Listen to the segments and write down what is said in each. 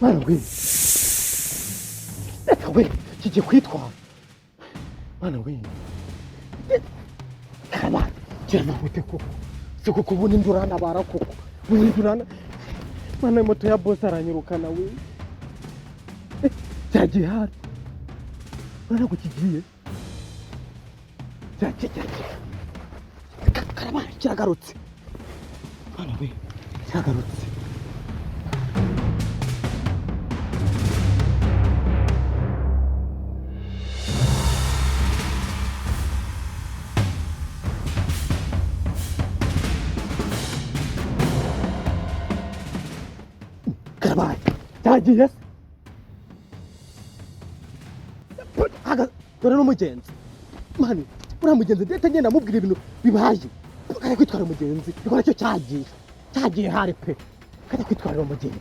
Mana we. Reka we kigiye kwitwara. Mana we. Kaba cyane gute koko. Siko kubona indurana bara koko. Windurana. Mana moto ya boss aranyirukana we. Cyagiye hari. Mana ko kigiye. Cyagiye. Karaba cyagarutse. Mana we. Cyagarutse. Karabaye. Cyagiye. Dore n'umugenzi. Mani, uramugenzi ndetse ngenda mubwira ibintu bibaye. Kare kwitwara umugenzi. Ikora cyo cyagiye. Cyagiye hari pe. Kare kwitwara umugenzi.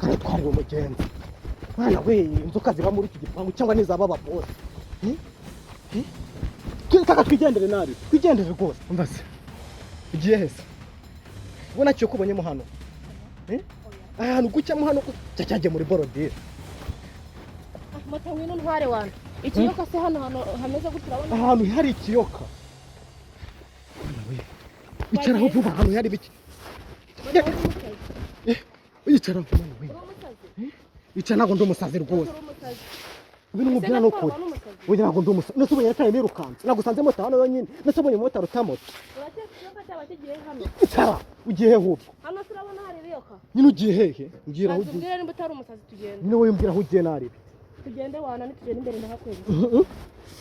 Kare kwitwara umugenzi. Mwana we, inzoka ziba muri iki gipangu cyangwa nizaba babose. Twitaka twigendere nabi. Twigendere rwose. Umvase. Ugiye hese. Ubona cyo kubonyemo hano. Ahantu gucyamo hano cyagiye muri borodire. Mata ngwino ntware wana. Ikiyoka se hano hameze guturabona. Ahantu hari ikiyoka. Icara vuba hano hari biki. Icara vuba we. Icara nago ndomusazi rwose. Ibintu mubwira no kuri. Oya nago ndomusazi. Nasubonye ataye nirukanze. Nagusanze moto hano yonyine. Nasubonye moto rutamoto. Urakeka ikiyoka cyabakigiye hano. Icara ugiye he huko. Hano turabona hari ibiyoka. Nyine ugiye hehe? Ngira aho ugiye. Tubwire nimba utari umusazi tugende. Nyine wowe mbwira aho ugiye nari. Tugende wana nitugende imbere ndahakwega.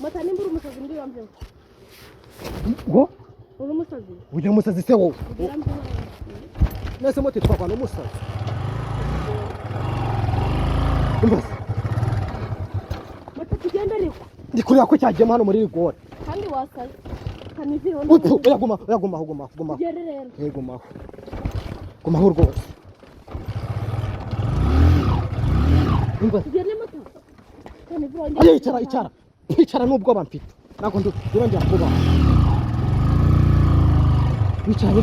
Mata nimba uri umusazi ndi wambye. Ngo? Uri umusazi. Ujya umusazi se wowe. Nese moto twakwa no musazi. Umbaze. Mata tugende ariko. Ndikurira ko cyagiyemo hano muri rigore. Kandi wasaze. Kaniziro. Oyaguma. Tugende rero. Yeguma. Gumaho rwose. Umbaze. Tugende mata. Kaniziro. Aye icara. Icara nubwo bamfite. Nako ndongera kuba. Wicaye.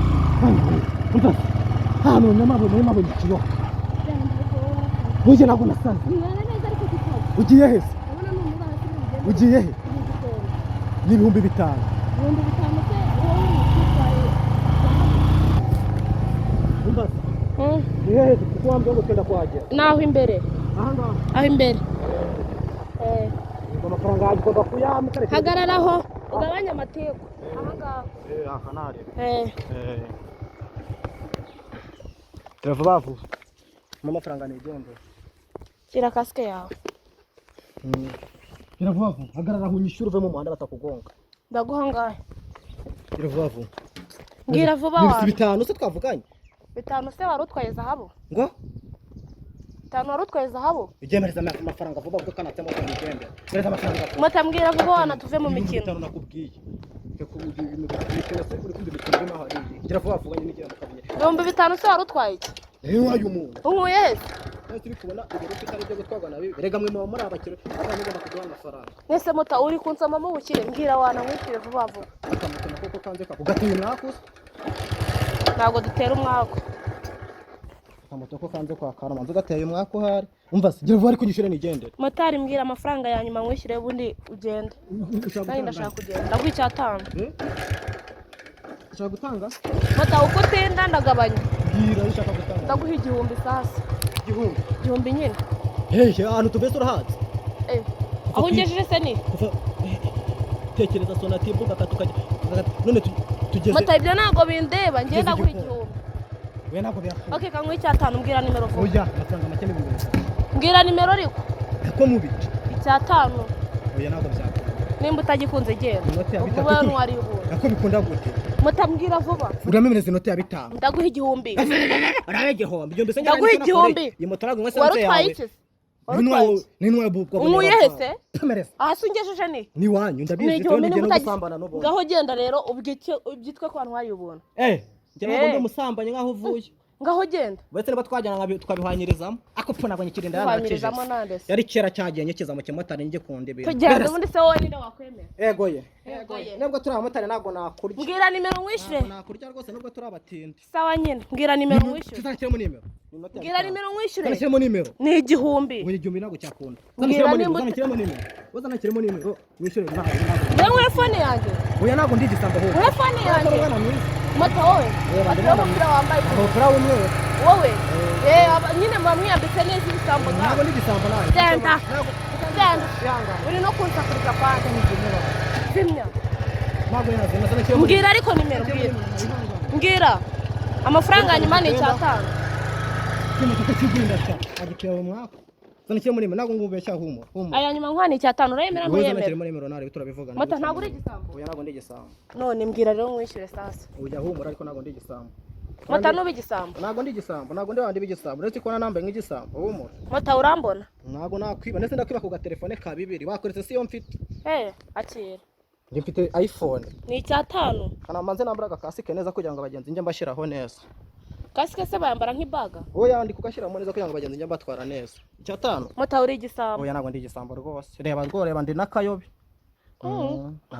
Umbaze. Hano nyamabo ikiyoka. Uje nago nasanze. Ugiye he? Ugiye he? Ni 5,000. 5,000 se wowe utwaye. Umbaze. Yehe kukwambye ngo twenda kwagera. Naho imbere. Aha. Aho imbere. Amafaranga agomba kuyamukare. Hagararaho ugabanya amateko. Aha ngaho. Akanari. Vuba. Amafaranga nigende. Kira kasike yawe. Vuba. Hagarara aho unyishyura uve mu muhanda batakugonga. Ndaguha ngahe. Vuba. Ngira vuba wa. 5 se twavuganye. 5 se wari utwaye zahabu. Ngo? 5 wari utwaye zahabu. Ugemereza amafaranga vuba bwo kanatse mo nigende. Mereza amafaranga. Mutambwira vuba wana tuve mu mikino. 5 nakubwiye. Gira vuba n'igira mukabye. 5,000 se wari utwaye iki? Wayu umuntu. Unkuye he? Turi kubona ibiro bitari byo gutwagwa nabi. Rega mwe muri abakire abanyega bakuduha amafaranga. Nese muta uri kunsoma mu bukire mbwira wana mwitire vuba. Ukamutema koko kanze kakugatiye mwakusa. Ntago dutera umwako. Kamoto ko kanze kwa karama nzo gateye umwako hari. Umva se gira vuba ariko nyishyure nigendere. Motari mbwira amafaranga ya nyuma mwishyire ubundi ugende. Kandi ndashaka kugenda. Ndagwicyatanga. Ushaka gutanga? Mota uko tenda ndagabanya. Bwira ushaka gutanga. Ndaguha 1,000 sasa. 1,000 nyine. Hehe ahantu tubese urahazi. Aho ngejeje se ni? Tekereza sonatibu bakatukajya. None tugeze. Mota ibyo nago bindeba ngenda guha 1,000. We nako bya. Okay kangwe icyatanu mbwira nimero vuba. Oya amafaranga make ni 5,000. Mbwira nimero ariko. Ko mubi. Icyatanu. Oya nako byakora. Nimba utagikunze genda. Vuba ntwari ubuntu. Nako bikunda gute. Mutambwira vuba. Uramemereza inoti ya 5. Ndaguha 1,000. Araye hombi ibyo mbese ndaguha 1,000. Iyi moto nagwe sanze yawe. Ninwa bubwo. Umuye hese? Pemereza. Asungejeje ni? Ni wanyu ndabizi ko ngiye no gusambana no bo. Ngaho genda rero ubyitwe ko ntwari ubuntu. Ngira ngo ndo musambanye nkaho uvuye. ngaho genda Bose niba twajyana tukabihwanyirizamo ako pfuna ngo nyikirinda yarakije yari kera cyagiye nyikiza mu kimotari njye kundebera tugenda ubundi se wowe ninde wakwemera egoye nubwo turi abamotari ntabwo nakurya mbwira nimero mwishyure nakurya rwose nubwo turi abatindi sawa nyine mbwira nimero mwishyure tuzashyiremo nimero mbwira nimero mwishyure tuzashyiremo nimero ni igihumbi ngo igihumbi ntabwo cyakunda mbwira tuzashyiremo nimero tuzashyiremo nimero mwishyure yewe fone yanjye oya ntabwo ndi igisambo ahubwo wowe fone yanjye moto wowe atari umupira wambaye umupira w'umweru wowe nyine muba mwiyambitse neza ibisambo ntabwo ndi igisambo nawe genda uri no kunsakuriza kwanjye zimya mbwira ariko nimero mbwira amafaranga yanyuma ni 500 kimotoka kigenda cha agitewe umwaka zanakire muri ntabwo ngubeshya humo aya nyuma nkwani 500 uremera ntuyemera muri nimero nawe turabivugana mata ntabwo uri igisambo oya ntabwo ndi igisambo none mbwira rero mwishyure sasa ujya humura ariko ntabwo ndi igisambo mata nubi igisambo ntabwo ndi igisambo ntabwo ndi wandi bigisambo uretse ko nambaye nk'igisambo humura mata urambona ntabwo nakwiba ndetse ndakwiba ku gatelefone ka 2 bakoretse si yo mfite akira njye mfite iPhone ni 500 kana manze nambara agakasike neza kugira ngo abagenzi njye mbashiraho neza kasike se bayambara nk'ibaga oya ndi kugashiramo neza kugira ngo abagenzi njye mbatwara neza 500 mata uri igisambo oya ntabwo ndi igisambo rwose reba ndi nakayobe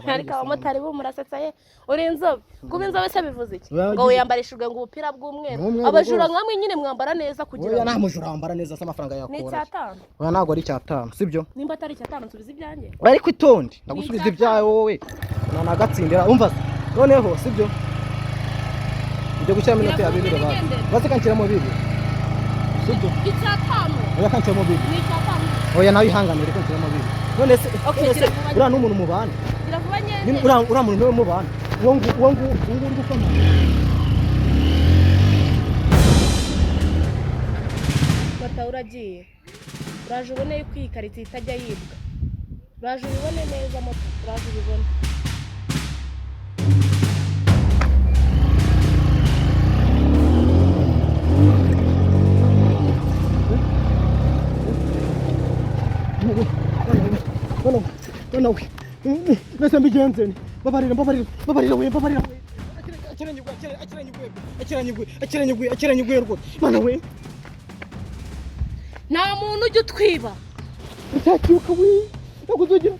ariko abamotari bo murasetsa ye uri inzobe kuba inzobe se bivuze iki ngo wiyambarishijwe ngo ubupira bw'umweru abajura nkamwe nyine mwambara neza kugira oya nta mujura wambara neza se amafaranga yakora ni 500 oya ntabwo ari 500 sibyo nimba atari 500 nsubiza ibyanjye ariko itonde ndagusubiza ibyawe wowe nagatsindira umva noneho sibyo njye gushyira minota ya 2 base kanshyiramo 2 sibyo 500 oya kanshyiramo 2 ni 500 oya nawe ihanganire kanshyiramo 2 none se ura n'umuntu mubana iravuba nyene ura muntu niwe mubana uwo uri gukoma mata uragiye uraje ubone yuko iyi karite itajya yibwa uraje ubibone neza moto uraje ubibone no nese mbigenze babarira akiranyugwe rwose mana we nta muntu ujya utwiba utacyuka we nakuzogira